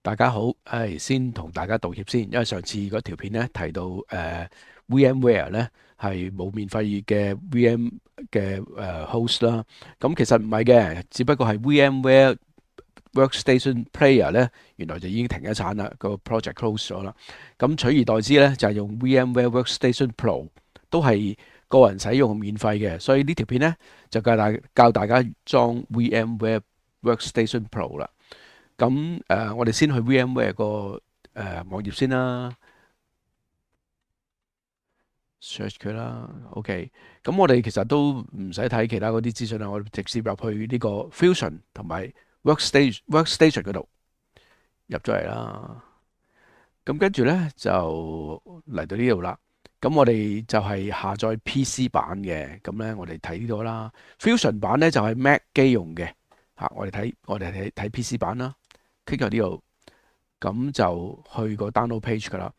大家好，先同大家道歉先，因為上次嗰條片咧提到VMware 咧係冇免費嘅 VM 嘅host 啦，咁其實唔係嘅，只不過係 VMware Workstation Player 咧原來就已經停咗產啦，個 project close 咗啦，咁取而代之咧就係用 VMware Workstation Pro，都係個人使用免費嘅，所以呢條片咧就教大家裝 VMware Workstation Pro 啦。咁我哋先去 VMware 個網頁先啦，search 佢啦。OK，咁我哋其實都唔使睇其他嗰啲資訊啦，我哋直接入去呢個 Fusion 同埋 Workstation 嗰度入咗嚟啦。咁跟住咧就嚟到呢度啦。咁我哋就係下載 PC 版嘅，咁咧我哋睇呢度啦。Fusion 版咧就係 Mac 機用嘅嚇，我哋睇 PC 版啦，click 喺呢度。咁就去個 download page 噶啦。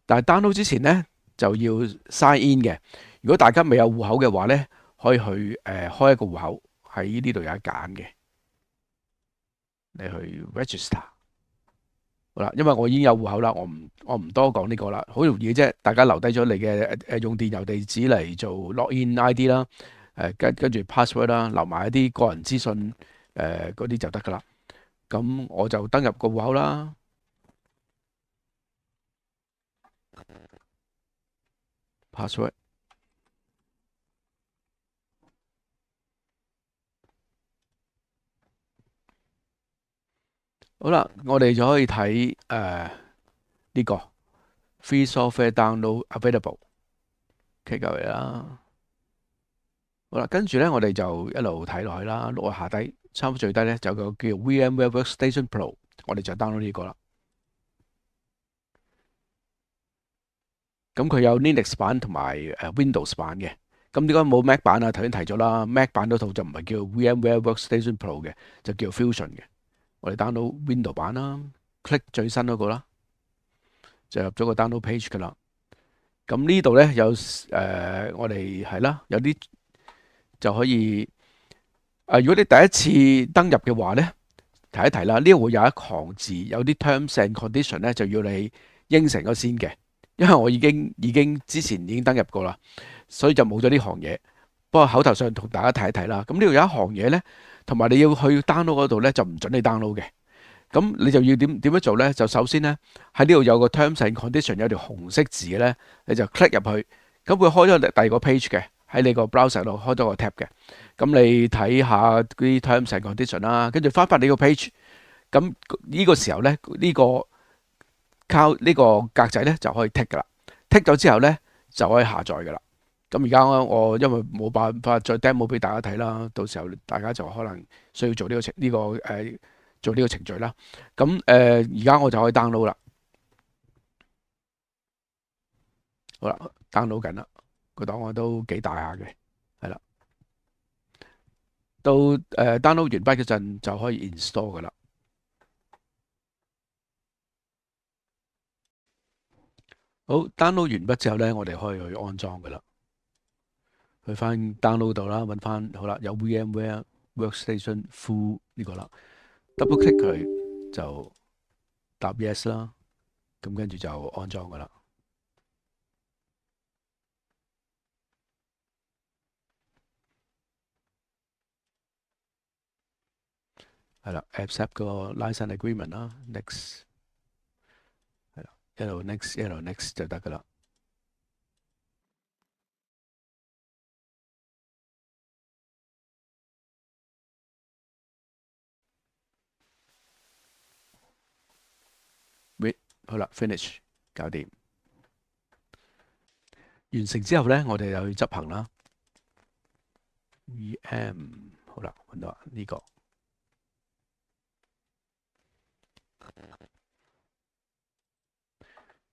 但係 download 之前咧就要 sign in 嘅。如果大家未有戶口嘅話咧，可以去開一個戶口，喺呢度有得揀嘅，你去 register。好啦，因為我已經有戶口啦，我唔多講呢個啦，好容易嘅啫。大家留低咗你嘅用電郵地址嚟做 login ID 啦，跟住 password 啦，留埋一啲個人資訊嗰啲就得噶啦。咁我就登入個戶口啦。password 好啦，我哋就可以睇呢個 free software download available，click 入嚟啦。好啦，跟住咧我哋就一路睇落去啦，碌下底，差唔多最低咧就有個叫 VMware Workstation Pro，我哋就 download 呢個啦。咁佢有 Linux 版同埋Windows 版嘅。咁點解冇 Mac 版啊？頭先提咗啦，Mac 版嗰套就唔係叫 VMware Workstation Pro 嘅，就叫 Fusion 嘅。我哋 download Windows 版啦，click 最新嗰個啦，就入咗個 download page 噶啦。咁呢度咧有我哋係啦，有啲就可以如果你第一次登入嘅話咧，提一提啦，呢度會有一行字，有啲 terms and condition 咧，就要你應承咗先嘅。因為我已經之前已經登入過啦，所以就冇咗呢行嘢。不過口頭上同大家睇一睇啦。咁呢度有一行嘢咧，同埋你要去 download 嗰度咧，就唔準你 download 嘅。咁你就要點樣做咧？就首先咧喺呢度有個 terms and condition 有條紅色字嘅咧，你就 click 入去，咁會開咗第二個 page 嘅，喺你個 browser 度開咗個 tab 嘅。咁你睇下啲 terms and condition 啦，跟住翻返你個 page，咁呢個時候咧呢個格仔咧就可以剔噶啦，剔咗之後咧就可以下載噶啦。咁而家我因為冇辦法再 demo 俾大家睇啦，到時候大家就可能需要做做呢個程序啦。咁而家我就可以 download 啦。好啦，download 緊啦，個檔案都幾大下嘅，係啦。到download 完畢嗰陣就可以 install 噶啦。好，download 完畢之後咧，我哋可以去安裝噶啦。去翻 download 度啦，揾翻好啦，有 VMware Workstation Full 呢個啦，double click 佢就答 yes 啦，咁跟住就安裝噶啦。係啦，accept 個 license agreement 啦，next 係啦，一路 next 一路 next 就得噶啦。好啦，finish 搞掂。完成之後咧，我哋就去執行啦。VM 好啦，揾到呢個。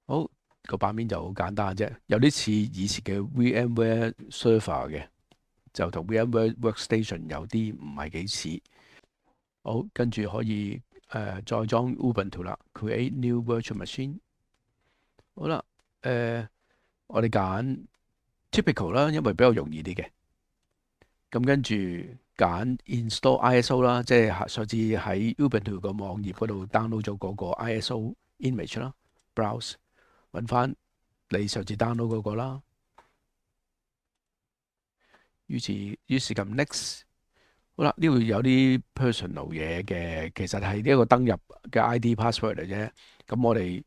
好，個版面就好簡單啫，有啲似以前嘅 VMware Server 嘅，就同 VMware Workstation 有啲唔係幾似。好，跟住可以再裝 Ubuntu 啦 ，Create New Virtual Machine。好啦，我哋揀 Typical 啦，因為比較容易啲嘅。咁跟住揀 install ISO 啦，即係上次喺 Ubuntu 個網頁嗰度 download 咗嗰個 ISO image 啦，browse 揾翻你上次 download 嗰個啦。於是撳 next。好啦，呢度有啲 personal 嘢嘅，其實係呢一個登入嘅 ID password 嚟啫。咁我哋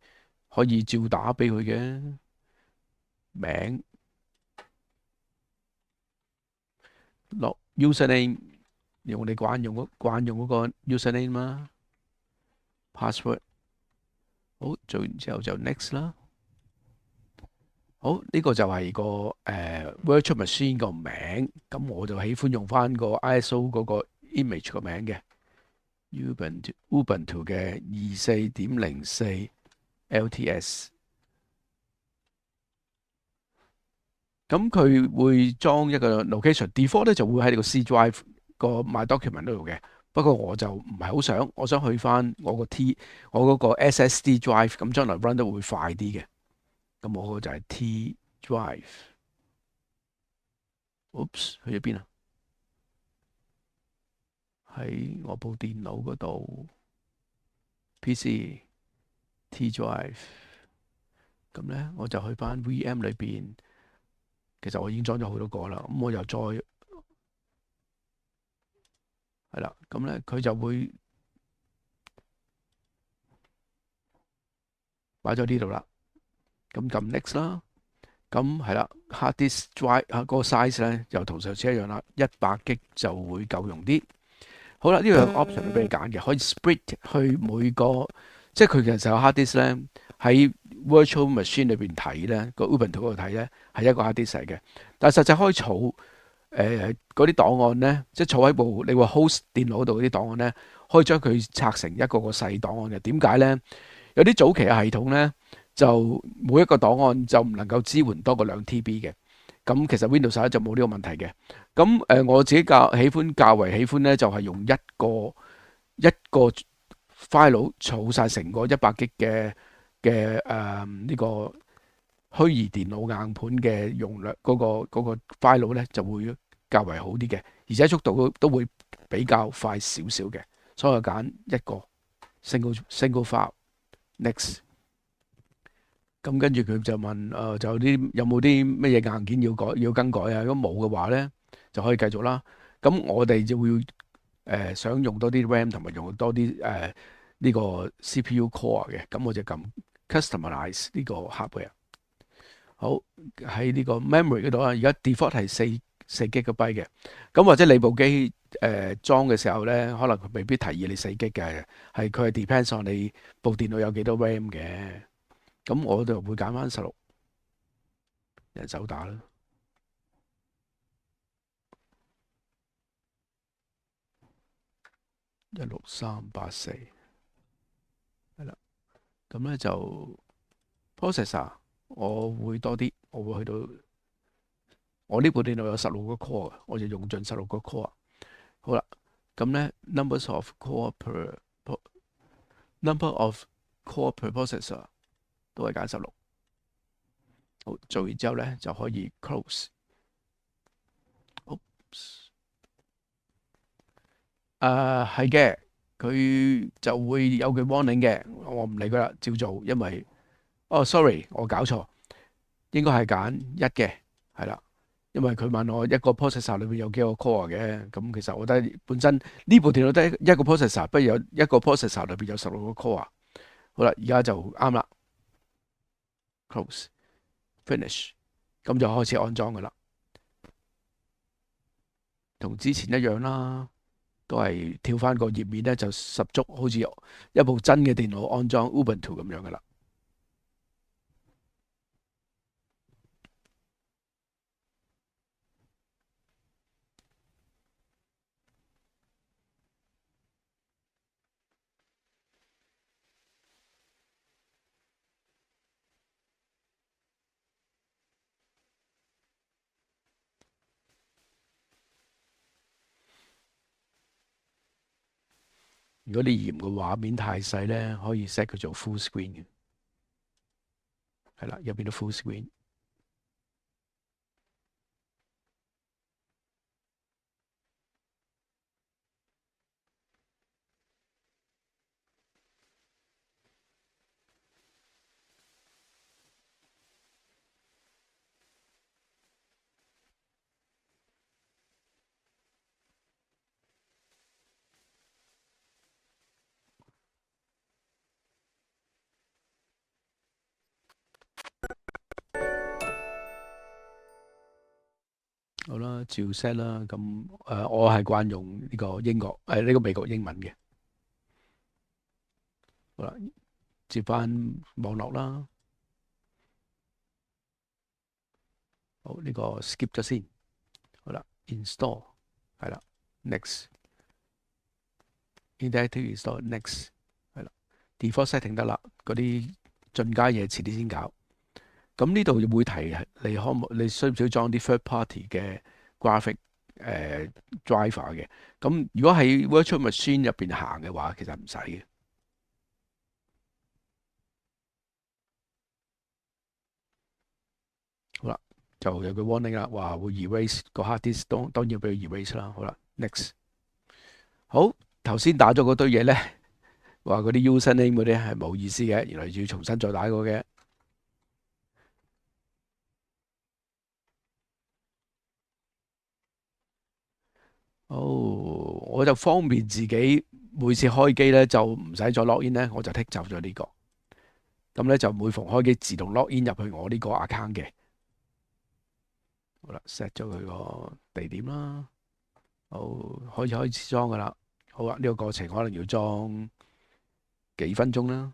可以照打俾佢嘅名落 username，用我哋慣用嗰個 username 啦，password。好，做完之後就 next 啦。好，呢個就係個virtual machine 個名，咁我就喜歡用翻個 ISO 嗰個 image 個名嘅 Ubuntu 嘅24.04 LTS。咁佢會裝一個 location，default 咧就會喺你個 C drive 個 My Document 嗰度嘅。不過我就唔係好想，我想去翻我嗰個 SSD drive，咁將來 run 得會快啲嘅。咁我個就係 T drive。Oops，去咗邊啊？喺我部電腦嗰度 PC T drive。咁咧我就去翻 VM 裏邊，其實我已經裝咗好多個啦。咁我又再係啦，咁咧佢就會擺咗呢度啦。咁撳 next 啦。咁係啦，hard disk drive 嗰個 size 咧又同上次一樣啦，100G 就會夠用啲。好啦，呢度有個 option 俾你揀嘅，可以 split 去每個，即係佢其實有 hard disk 咧喺 virtual machine 裏邊睇咧，個 Ubuntu 嗰度睇咧係一個 hard disk 嚟嘅，但係實際可以儲嗰啲檔案咧，即係儲喺部你話 host 電腦嗰度嗰啲檔案咧，可以將佢拆成一個個細檔案嘅。點解咧？有啲早期嘅系統咧，就每一個檔案就唔能夠支援多過2TB 嘅。咁其實 Windows 11就冇呢個問題嘅。咁我自己較為喜歡咧，就係用一個 file 儲晒成個100G 嘅呢個虛擬電腦硬盤嘅容量嗰個 file 咧，就會較為好啲嘅，而且速度都會比較快少少嘅。所以我揀一個 single file next。咁跟住佢就問就有冇啲乜嘢硬件要更改啊？如果冇嘅話咧，就可以繼續啦。咁我哋就會想用多啲 RAM 同埋用多啲呢個 CPU core 嘅，咁我就撳 customize 呢個 hardware。好，喺呢個 memory 嗰度啊，而家 default 係四 GB 嘅。咁或者你部機裝嘅時候咧，可能佢未必提議你4 GB 嘅，佢係 depends on 你部電腦有幾多 RAM 嘅。咁我就會揀翻16，人手打啦。16384係啦。咁咧就 processor 我會多啲，我會去到我呢部電腦有16個 core，我就用盡16個 core。好啦，咁咧 number of core per processor 都係揀16。好，做完之後咧就可以 close。係嘅，佢就會有句 warning 嘅，我唔理佢啦，照做，因為sorry，我搞錯，應該係揀1嘅，係啦，因為佢問我一個 processor 裏邊有幾個 core 嘅，咁其實我覺得本身呢部電腦得一個 processor，不如有一個 processor 裏邊有16個 core。好啦，而家就啱啦，close finish，咁就開始安裝噶啦，同之前一樣啦。都係跳翻個頁面咧，就十足好似一部真嘅電腦安裝 Ubuntu 咁樣噶啦。如果你嫌個畫面太細咧，可以 set 佢做 full screen 嘅，係啦，入邊都 full screen。好啦，照 set 啦。咁我係慣用呢個呢個美國英文嘅。好啦，接翻網絡啦。好，呢個 skip 咗先。好啦，install 係啦，next，interactive install next 係啦，default setting 得啦。嗰啲進階嘢遲啲先搞。咁呢度會提你需唔需要裝啲 third party 嘅 graphic driver 嘅？咁如果喺 virtual machine 入邊行嘅話，其實唔使嘅。好啦，就有個 warning 啦，話會 erase 個 hard disk，當然要俾佢 erase 啦。好啦，next。好，頭先打咗嗰堆嘢咧，話嗰啲 username 嗰啲係冇意思嘅，原來要重新再打過嘅。我就方便自己每次開機咧就唔使再 login 咧，我就剔走咗呢個。咁咧就每逢開機自動 login 入去我呢個 account 嘅。好啦，set 咗佢個地點啦。好，開始裝噶啦。好啦，呢個過程可能要裝幾分鐘啦。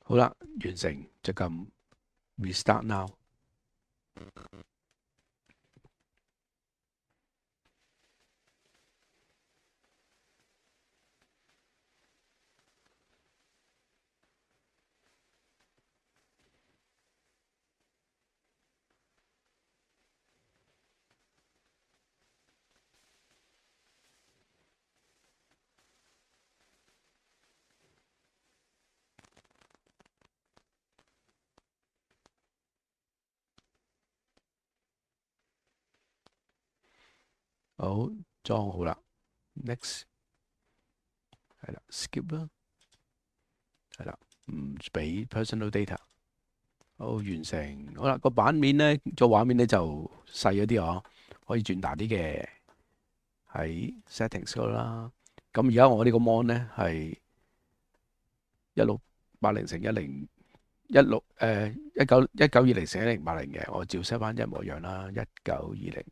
好啦，完成就撳 restart now。好，裝好啦。Next 係啦，skip 啦，係啦，唔俾 personal data。好，完成。好啦，個版面咧，個畫面咧就細咗啲嗬，可以轉大啲嘅。喺 settings 嗰度啦。咁而家我呢個 mon 咧係1680乘101920乘1080嘅，我照 set 翻一模一樣啦。1920。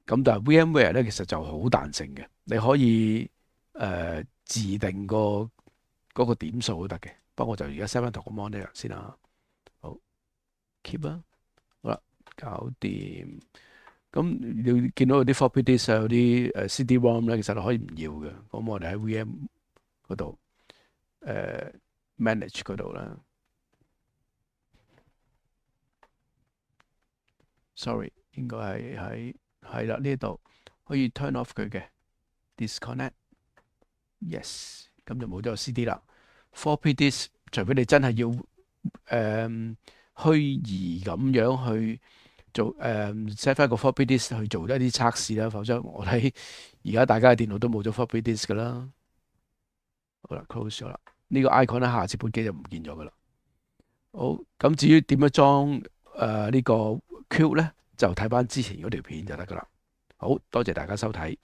咁但係 VMware 咧其實就好彈性嘅，你可以自定嗰個點數都得嘅。不過我就而家 set 翻同個 mon 一樣先啦。好 keep 啦，好啦，搞掂。咁你見到有啲 floppy disk 啊，有啲CD-ROM 咧，其實可以唔要嘅。咁我哋喺 VM 嗰度manage 嗰度啦。Sorry，應該係啦，呢度可以 turn off 佢嘅 disconnect。Yes，咁就冇咗個 CD 啦。floppy disk 除非你真係要虛擬咁樣去做set 翻個 floppy disk 去做一啲測試啦，否則我睇而家大家嘅電腦都冇咗 floppy disk 噶啦。好啦，close 咗啦，呢個 icon 咧下次部機就唔見咗噶啦。好，咁至於點樣裝呢個 Qt 咧，就睇翻之前嗰條片就得噶啦。好多謝大家收睇。